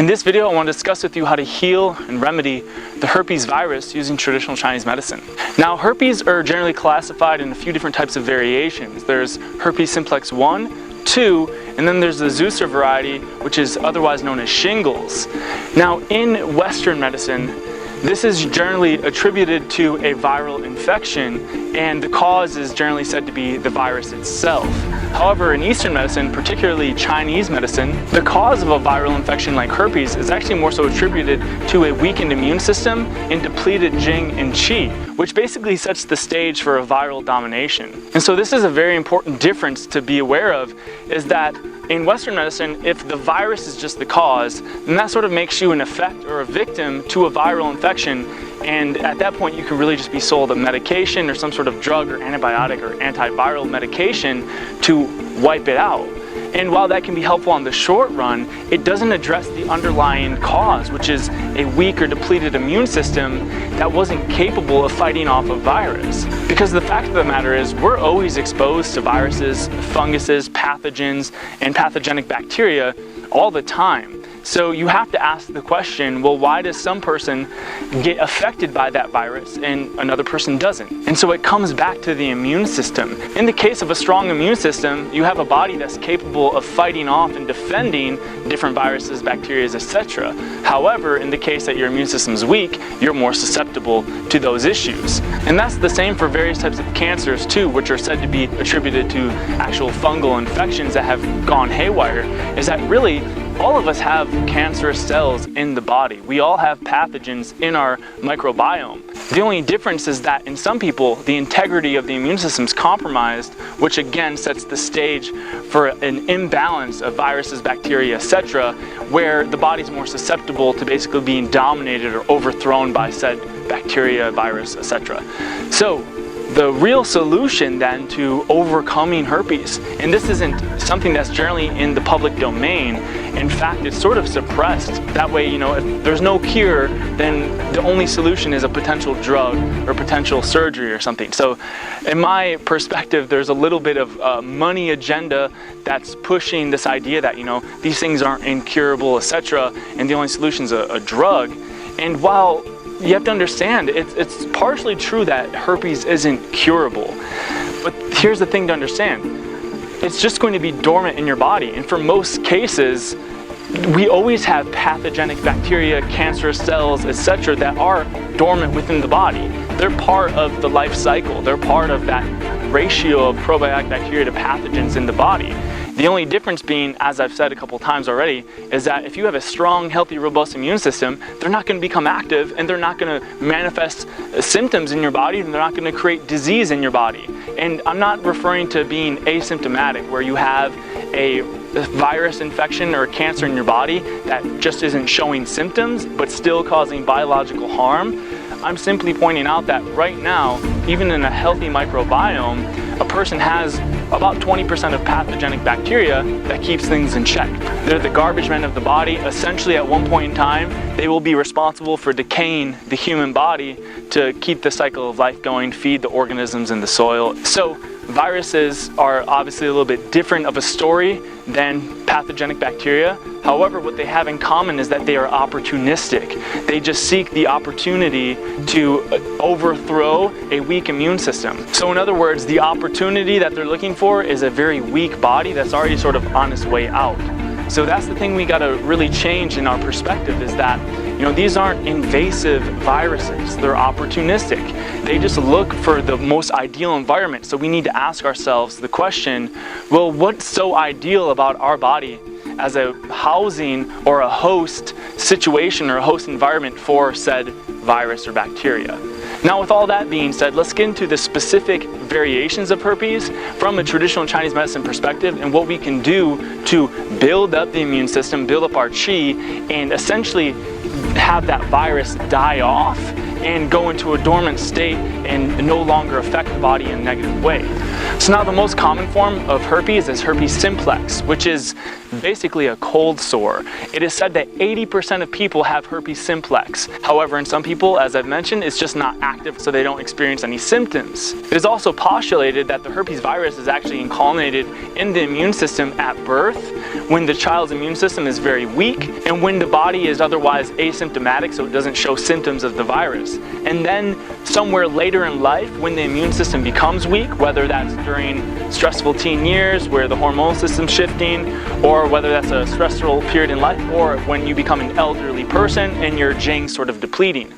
In this video, I want to discuss with you how to heal and remedy the herpes virus using traditional Chinese medicine. Now, herpes are generally classified in a few different types of variations. There's herpes simplex 1, 2, and then there's the zoster variety, which is otherwise known as shingles. Now, in Western medicine, this is generally attributed to a viral infection, and the cause is generally said to be the virus itself. However, in Eastern medicine, particularly Chinese medicine, the cause of a viral infection like herpes is actually more so attributed to a weakened immune system and depleted Jing and Qi, which basically sets the stage for a viral domination. And so this is a very important difference to be aware of, is that in Western medicine, if the virus is just the cause, then that sort of makes you an effect or a victim to a viral infection, and at that point you can really just be sold a medication or some sort of drug or antibiotic or antiviral medication to wipe it out. And while that can be helpful on the short run, it doesn't address the underlying cause, which is a weak or depleted immune system that wasn't capable of fighting off a virus. Because the fact of the matter is, we're always exposed to viruses, funguses, pathogens, and pathogenic bacteria all the time. So you have to ask the question, well, why does some person get affected by that virus and another person doesn't? And so it comes back to the immune system. In the case of a strong immune system, you have a body that's capable of fighting off and defending different viruses, bacteria, etc. However, in the case that your immune system is weak, you're more susceptible to those issues. And that's the same for various types of cancers too, which are said to be attributed to actual fungal infections that have gone haywire, is that really all of us have cancerous cells in the body. We all have pathogens in our microbiome. The only difference is that in some people, the integrity of the immune system is compromised, which again sets the stage for an imbalance of viruses, bacteria, etc., where the body's more susceptible to basically being dominated or overthrown by said bacteria, virus, etc. So the real solution then to overcoming herpes, and this isn't something that's generally in the public domain, in fact it's sort of suppressed. That way, if there's no cure, then the only solution is a potential drug or potential surgery or something. So in my perspective, there's a little bit of money agenda that's pushing this idea that these things aren't incurable, etc., and the only solution is a drug. And while you have to understand, it's partially true that herpes isn't curable. But here's the thing to understand. It's just going to be dormant in your body. And for most cases, we always have pathogenic bacteria, cancerous cells, etc. that are dormant within the body. They're part of the life cycle. They're part of that ratio of probiotic bacteria to pathogens in the body. The only difference being, as I've said a couple times already, is that if you have a strong, healthy, robust immune system, they're not going to become active and they're not going to manifest symptoms in your body, and they're not going to create disease in your body. And I'm not referring to being asymptomatic, where you have a virus infection or cancer in your body that just isn't showing symptoms but still causing biological harm. I'm simply pointing out that right now, even in a healthy microbiome, a person has about 20% of pathogenic bacteria that keeps things in check. They're the garbage men of the body. Essentially, at one point in time, they will be responsible for decaying the human body to keep the cycle of life going, feed the organisms in the soil. So viruses are obviously a little bit different of a story than pathogenic bacteria. However, what they have in common is that they are opportunistic. They just seek the opportunity to overthrow a weak immune system. So in other words, the opportunity that they're looking for is a very weak body that's already sort of on its way out. So that's the thing we got to really change in our perspective, is that these aren't invasive viruses. They're opportunistic. They just look for the most ideal environment. So we need to ask ourselves the question, well, what's so ideal about our body as a housing or a host situation or a host environment for said virus or bacteria? Now, with all that being said, let's get into the specific variations of herpes from a traditional Chinese medicine perspective and what we can do to build up the immune system, build up our qi, and essentially have that virus die off and go into a dormant state and no longer affect the body in a negative way. So now the most common form of herpes is herpes simplex, which is basically a cold sore. It is said that 80% of people have herpes simplex. However, in some people, as I've mentioned, it's just not active, so they don't experience any symptoms. It is also postulated that the herpes virus is actually inculcated in the immune system at birth, when the child's immune system is very weak and when the body is otherwise asymptomatic, so it doesn't show symptoms of the virus. And then somewhere later in life, when the immune system becomes weak, whether that's during stressful teen years where the hormonal system's shifting, or whether that's a stressful period in life, or when you become an elderly person and your genes sort of depleting.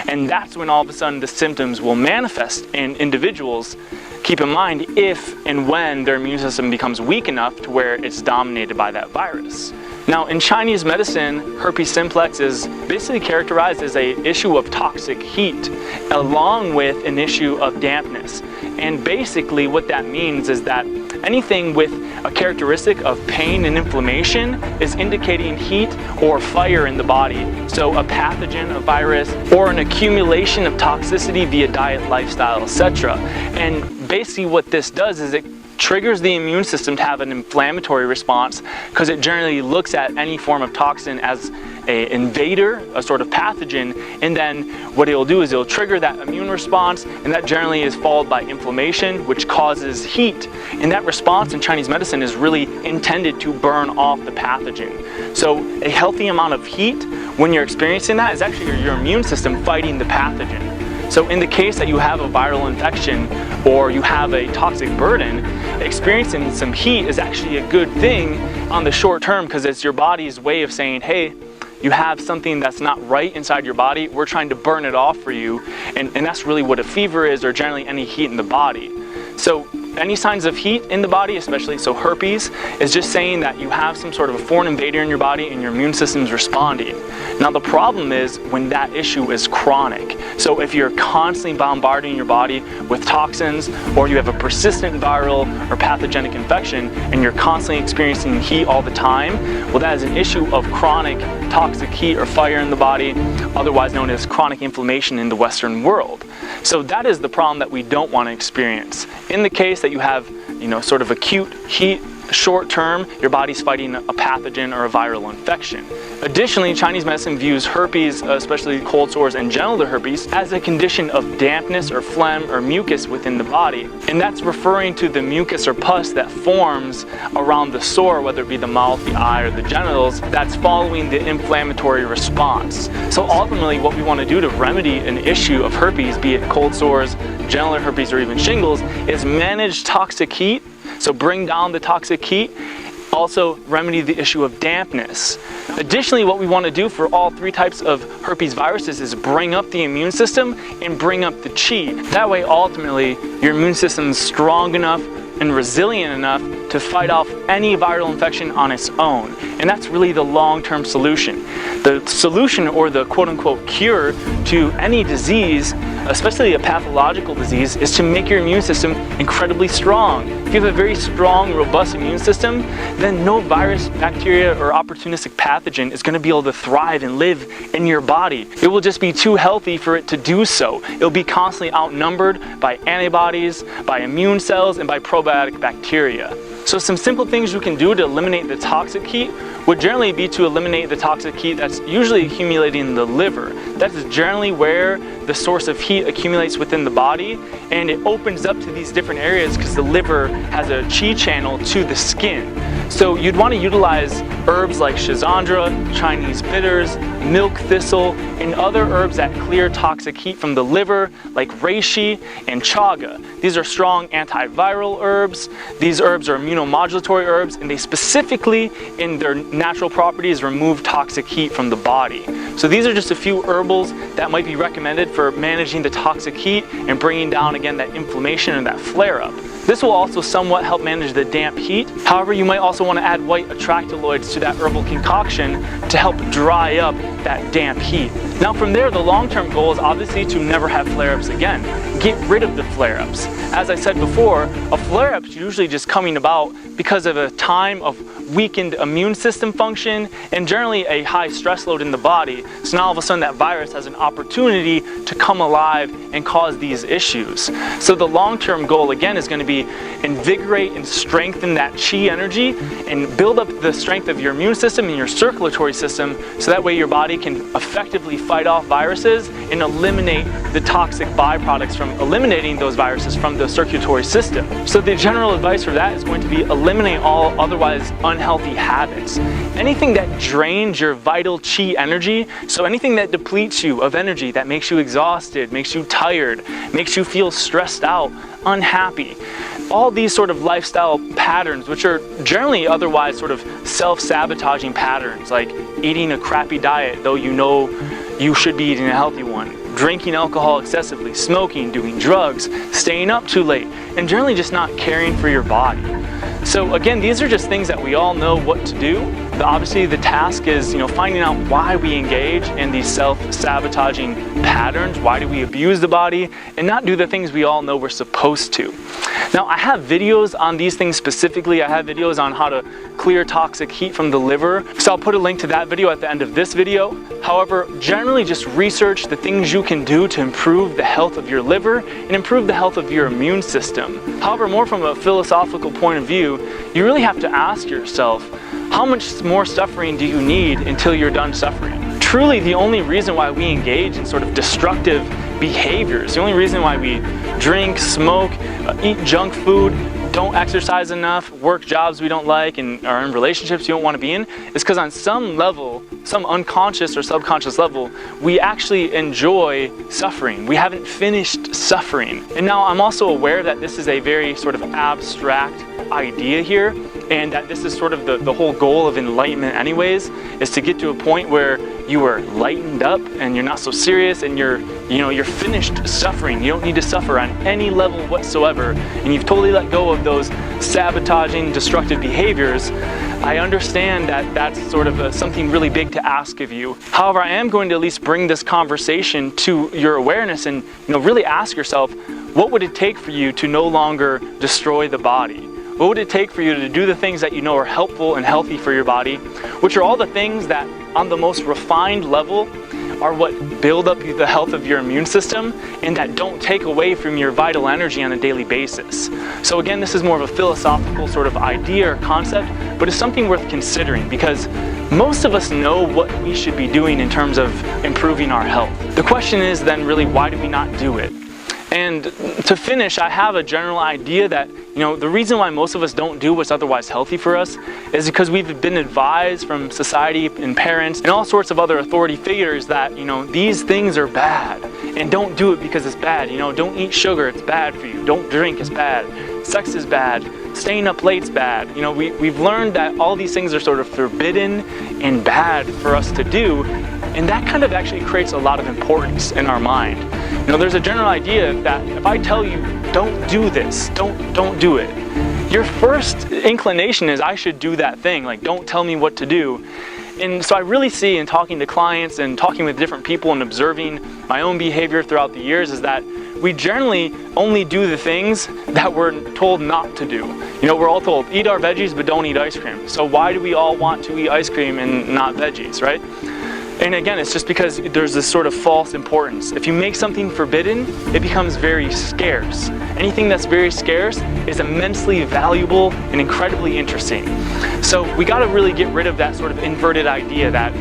And that's when all of a sudden the symptoms will manifest in individuals. Keep in mind, if and when their immune system becomes weak enough to where it's dominated by that virus. Now, in Chinese medicine, herpes simplex is basically characterized as an issue of toxic heat, along with an issue of dampness. And basically what that means is that anything with a characteristic of pain and inflammation is indicating heat or fire in the body. So a pathogen, a virus, or an accumulation of toxicity via diet, lifestyle, etc. And basically what this does is it triggers the immune system to have an inflammatory response, because it generally looks at any form of toxin as an invader, a sort of pathogen, and then what it'll do is it'll trigger that immune response, and that generally is followed by inflammation, which causes heat. And that response in Chinese medicine is really intended to burn off the pathogen. So a healthy amount of heat, when you're experiencing that, is actually your immune system fighting the pathogen. So in the case that you have a viral infection or you have a toxic burden, experiencing some heat is actually a good thing on the short term, because it's your body's way of saying, hey, you have something that's not right inside your body, we're trying to burn it off for you. And that's really what a fever is, or generally any heat in the body. So any signs of heat in the body, especially so herpes, is just saying that you have some sort of a foreign invader in your body and your immune system's responding. Now the problem is when that issue is chronic. So if you're constantly bombarding your body with toxins, or you have a persistent viral or pathogenic infection and you're constantly experiencing heat all the time, well, that is an issue of chronic toxic heat or fire in the body, otherwise known as chronic inflammation in the Western world. So that is the problem that we don't want to experience. In the case that you have, sort of acute heat, short term, your body's fighting a pathogen or a viral infection. Additionally, Chinese medicine views herpes, especially cold sores and genital herpes, as a condition of dampness or phlegm or mucus within the body. And that's referring to the mucus or pus that forms around the sore, whether it be the mouth, the eye, or the genitals, that's following the inflammatory response. So ultimately, what we want to do to remedy an issue of herpes, be it cold sores, genital herpes, or even shingles, is manage toxic heat. So bring down the toxic heat, also remedy the issue of dampness. Additionally, what we want to do for all three types of herpes viruses is bring up the immune system and bring up the qi. That way, ultimately, your immune system is strong enough and resilient enough to fight off any viral infection on its own. And that's really the long-term solution. The solution, or the quote-unquote cure to any disease, especially a pathological disease, is to make your immune system incredibly strong. If you have a very strong, robust immune system, then no virus, bacteria, or opportunistic pathogen is going to be able to thrive and live in your body. It will just be too healthy for it to do so. It'll be constantly outnumbered by antibodies, by immune cells, and by probiotic bacteria. So some simple things you can do to eliminate the toxic heat would generally be to eliminate the toxic heat that's usually accumulating in the liver. That is generally where the source of heat accumulates within the body, and it opens up to these different areas because the liver has a qi channel to the skin. So you'd want to utilize herbs like schizandra, Chinese bitters, milk thistle, and other herbs that clear toxic heat from the liver, like reishi and chaga. These are strong antiviral herbs. These herbs are immunomodulatory herbs, and they specifically, in their natural properties, remove toxic heat from the body. So these are just a few herbals that might be recommended for managing the toxic heat and bringing down, again, that inflammation and that flare-up. This will also somewhat help manage the damp heat. However, you might also want to add white attractaloids to that herbal concoction to help dry up that damp heat. Now from there, the long-term goal is obviously to never have flare-ups again. Get rid of the flare-ups. As I said before, a flare-up is usually just coming about because of a time of weakened immune system function and generally a high stress load in the body. So now all of a sudden that virus has an opportunity to come alive and cause these issues. So the long-term goal again is going to be invigorate and strengthen that qi energy and build up the strength of your immune system and your circulatory system, so that way your body can effectively fight off viruses and eliminate the toxic byproducts from eliminating those viruses from the circulatory system. So the general advice for that is going to be eliminate all otherwise unhealthy habits. Anything that drains your vital chi energy, so anything that depletes you of energy, that makes you exhausted, makes you tired, makes you feel stressed out, unhappy. All these sort of lifestyle patterns, which are generally otherwise sort of self-sabotaging patterns, like eating a crappy diet though you know you should be eating a healthy one, drinking alcohol excessively, smoking, doing drugs, staying up too late, and generally just not caring for your body. So again, these are just things that we all know what to do. Obviously the task is, finding out why we engage in these self-sabotaging patterns, why do we abuse the body, and not do the things we all know we're supposed to. Now, I have videos on these things specifically. I have videos on how to clear toxic heat from the liver, so I'll put a link to that video at the end of this video. However, generally just research the things you can do to improve the health of your liver and improve the health of your immune system. However, more from a philosophical point of view, you really have to ask yourself, how much more suffering do you need until you're done suffering? Truly, the only reason why we engage in sort of destructive behaviors, the only reason why we drink, smoke, eat junk food, don't exercise enough, work jobs we don't like, and are in relationships you don't want to be in, is because on some level, some unconscious or subconscious level, we actually enjoy suffering. We haven't finished suffering. And now I'm also aware that this is a very sort of abstract idea here, and that this is sort of the whole goal of enlightenment anyways, is to get to a point where you are lightened up and you're not so serious and you're finished suffering. You don't need to suffer on any level whatsoever, and you've totally let go of those sabotaging, destructive behaviors. I understand that that's sort of something really big to ask of you. However, I am going to at least bring this conversation to your awareness and really ask yourself, what would it take for you to no longer destroy the body? What would it take for you to do the things that you know are helpful and healthy for your body, which are all the things that on the most refined level are what build up the health of your immune system and that don't take away from your vital energy on a daily basis. So again, this is more of a philosophical sort of idea or concept, but it's something worth considering because most of us know what we should be doing in terms of improving our health. The question is then really, why do we not do it? And to finish, I have a general idea that, the reason why most of us don't do what's otherwise healthy for us is because we've been advised from society and parents and all sorts of other authority figures that, these things are bad and don't do it because it's bad. Don't eat sugar, it's bad for you. Don't drink, it's bad. Sex is bad. Staying up late's bad. We've learned that all these things are sort of forbidden and bad for us to do. And that kind of actually creates a lot of importance in our mind. There's a general idea that if I tell you, don't do this, don't do it, your first inclination is I should do that thing, like don't tell me what to do. And so I really see in talking to clients and talking with different people and observing my own behavior throughout the years is that we generally only do the things that we're told not to do. We're all told, eat our veggies but don't eat ice cream. So why do we all want to eat ice cream and not veggies, right? And again, it's just because there's this sort of false importance. If you make something forbidden, it becomes very scarce. Anything that's very scarce is immensely valuable and incredibly interesting. So we got to really get rid of that sort of inverted idea that,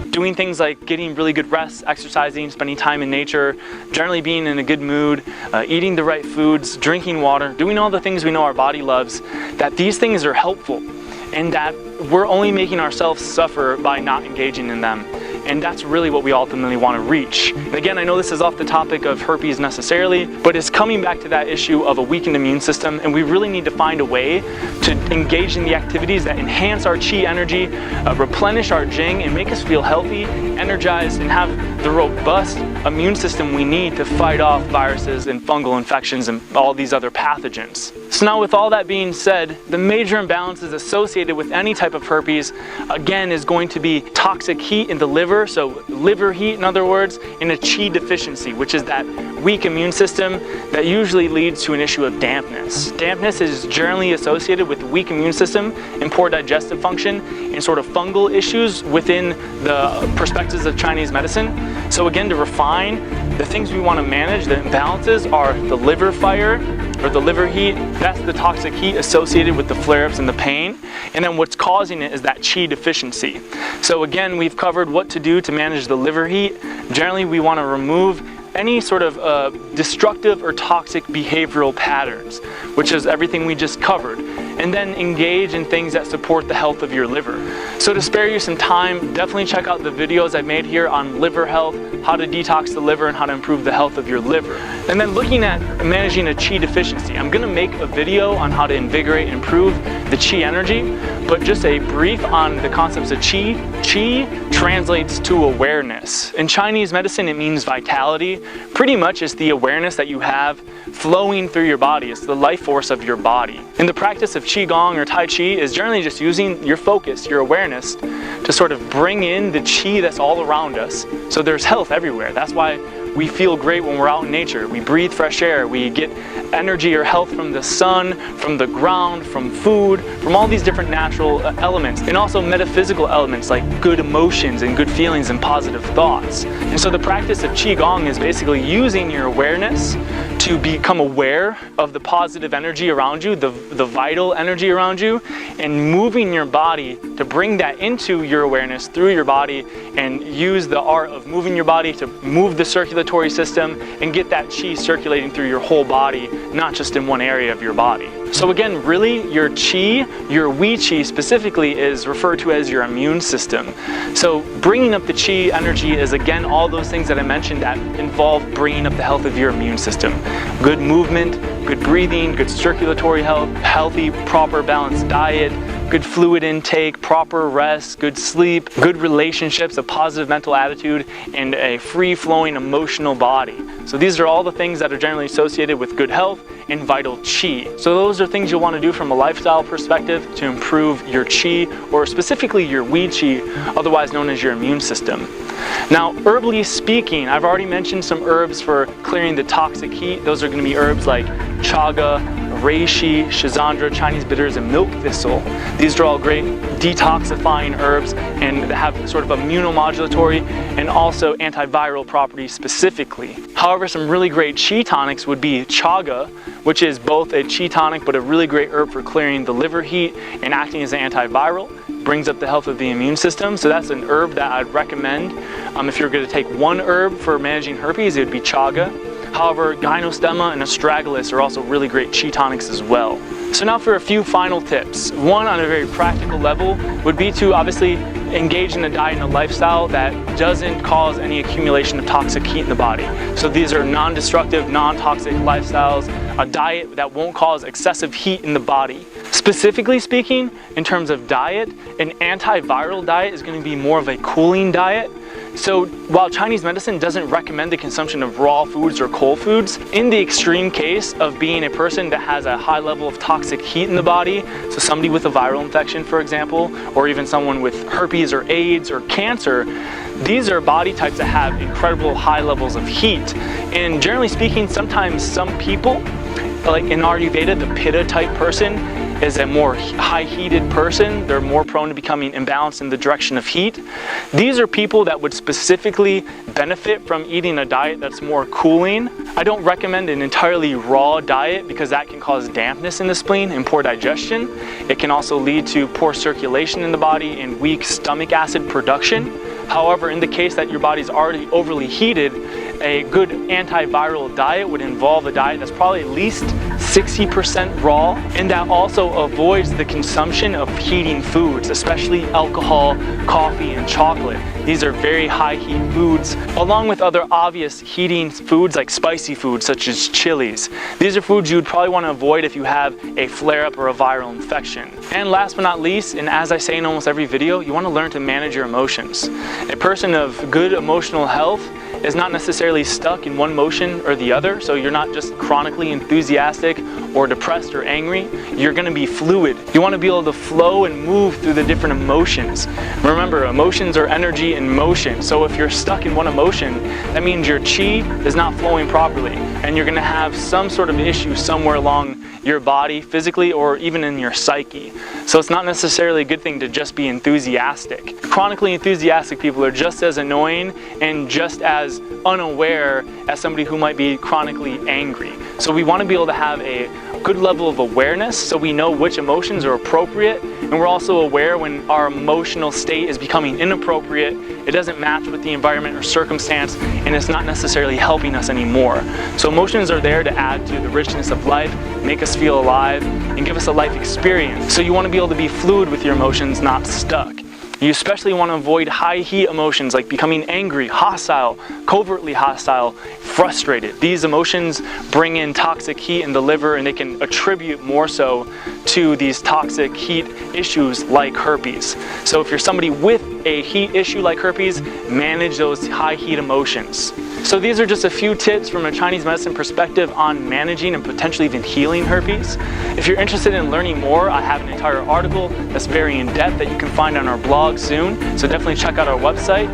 doing things like getting really good rest, exercising, spending time in nature, generally being in a good mood, eating the right foods, drinking water, doing all the things we know our body loves, that these things are helpful and that we're only making ourselves suffer by not engaging in them. And that's really what we ultimately want to reach. And again, I know this is off the topic of herpes necessarily, but it's coming back to that issue of a weakened immune system, and we really need to find a way to engage in the activities that enhance our chi energy, replenish our jing, and make us feel healthy, energized, and have the robust immune system we need to fight off viruses and fungal infections and all these other pathogens. So now with all that being said, the major imbalances associated with any type of herpes, again, is going to be toxic heat in the liver, so liver heat in other words, and a chi deficiency, which is that weak immune system that usually leads to an issue of dampness. Dampness is generally associated with weak immune system and poor digestive function and sort of fungal issues within the perspectives of Chinese medicine. So again, to refine, the things we want to manage, the imbalances are the liver fire, or the liver heat. That's the toxic heat associated with the flare-ups and the pain. And then what's causing it is that chi deficiency. So again, we've covered what to do to manage the liver heat. Generally, we want to remove any sort of destructive or toxic behavioral patterns, which is everything we just covered, and then engage in things that support the health of your liver. So to spare you some time, definitely check out the videos I've made here on liver health, how to detox the liver and how to improve the health of your liver. And then looking at managing a qi deficiency, I'm going to make a video on how to invigorate and improve the qi energy, but just a brief on the concepts of qi. Qi translates to awareness. In Chinese medicine, it means vitality. Pretty much it's the awareness that you have flowing through your body. It's the life force of your body. In the practice of Qigong or Tai Chi is generally just using your focus, your awareness, to sort of bring in the qi that's all around us. So there's health everywhere. That's why we feel great when we're out in nature. We breathe fresh air. We get energy or health from the sun, from the ground, from food, from all these different natural elements, and also metaphysical elements like good emotions and good feelings and positive thoughts. And so the practice of Qigong is basically using your awareness to become aware of the positive energy around you, the vital energy around you, and moving your body to bring that into your awareness through your body, and use the art of moving your body to move the circulatory system and get that qi circulating through your whole body, not just in one area of your body. So again, really your qi, your Wi qi specifically, is referred to as your immune system. So bringing up the qi energy is again all those things that I mentioned that involve bringing up the health of your immune system. Good movement, good breathing, good circulatory health, healthy, proper, balanced diet, good fluid intake, proper rest, good sleep, good relationships, a positive mental attitude, and a free-flowing emotional body. So these are all the things that are generally associated with good health and vital qi. So those are things you'll want to do from a lifestyle perspective to improve your qi, or specifically your Wi qi, otherwise known as your immune system. Now, herbally speaking, I've already mentioned some herbs for clearing the toxic heat. Those are going to be herbs like chaga, reishi, schizandra, Chinese bitters, and milk thistle. These are all great detoxifying herbs and have sort of immunomodulatory and also antiviral properties specifically. However, some really great qi tonics would be chaga, which is both a qi tonic but a really great herb for clearing the liver heat and acting as an antiviral. Brings up the health of the immune system. So that's an herb that I'd recommend. If you're going to take one herb for managing herpes, it would be chaga. However, gynostemma and astragalus are also really great qi tonics as well. So now for a few final tips. One, on a very practical level, would be to obviously engage in a diet and a lifestyle that doesn't cause any accumulation of toxic heat in the body. So these are non-destructive, non-toxic lifestyles, a diet that won't cause excessive heat in the body. Specifically speaking, in terms of diet, an antiviral diet is going to be more of a cooling diet. So while Chinese medicine doesn't recommend the consumption of raw foods or cold foods, in the extreme case of being a person that has a high level of toxic heat in the body, so somebody with a viral infection, for example, or even someone with herpes or AIDS or cancer, these are body types that have incredible high levels of heat. And generally speaking, sometimes some people, like in Ayurveda, the Pitta type person is a more high-heated person. They're more prone to becoming imbalanced in the direction of heat. These are people that would specifically benefit from eating a diet that's more cooling. I don't recommend an entirely raw diet because that can cause dampness in the spleen and poor digestion. It can also lead to poor circulation in the body and weak stomach acid production. However, in the case that your body's already overly heated, a good antiviral diet would involve a diet that's probably at least 60% raw, and that also avoids the consumption of heating foods, especially alcohol, coffee, and chocolate. These are very high heat foods, along with other obvious heating foods like spicy foods such as chilies. These are foods you would probably want to avoid if you have a flare-up or a viral infection. And last but not least, and as I say in almost every video, you want to learn to manage your emotions. A person of good emotional health is not necessarily stuck in one motion or the other, so you're not just chronically enthusiastic or depressed or angry. You're going to be fluid. You want to be able to flow and move through the different emotions. Remember, emotions are energy in motion, so if you're stuck in one emotion, that means your qi is not flowing properly, and you're going to have some sort of issue somewhere along your body physically or even in your psyche. So it's not necessarily a good thing to just be enthusiastic. Chronically enthusiastic people are just as annoying and just as unaware as somebody who might be chronically angry. So we want to be able to have a good level of awareness so we know which emotions are appropriate, and we're also aware when our emotional state is becoming inappropriate, it doesn't match with the environment or circumstance, and it's not necessarily helping us anymore. So emotions are there to add to the richness of life, make us feel alive, and give us a life experience. So you want to be able to be fluid with your emotions, not stuck. You especially want to avoid high heat emotions like becoming angry, hostile, covertly hostile, frustrated. These emotions bring in toxic heat in the liver, and they can attribute more so to these toxic heat issues like herpes. So if you're somebody with a heat issue like herpes, manage those high heat emotions. So these are just a few tips from a Chinese medicine perspective on managing and potentially even healing herpes. If you're interested in learning more, I have an entire article that's very in-depth that you can find on our blog soon, so definitely check out our website.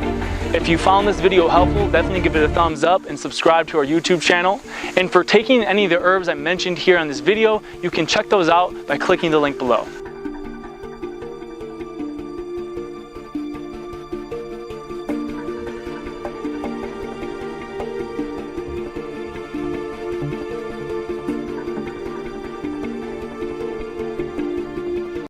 If you found this video helpful, definitely give it a thumbs up and subscribe to our YouTube channel. And for taking any of the herbs I mentioned here on this video, you can check those out by clicking the link below.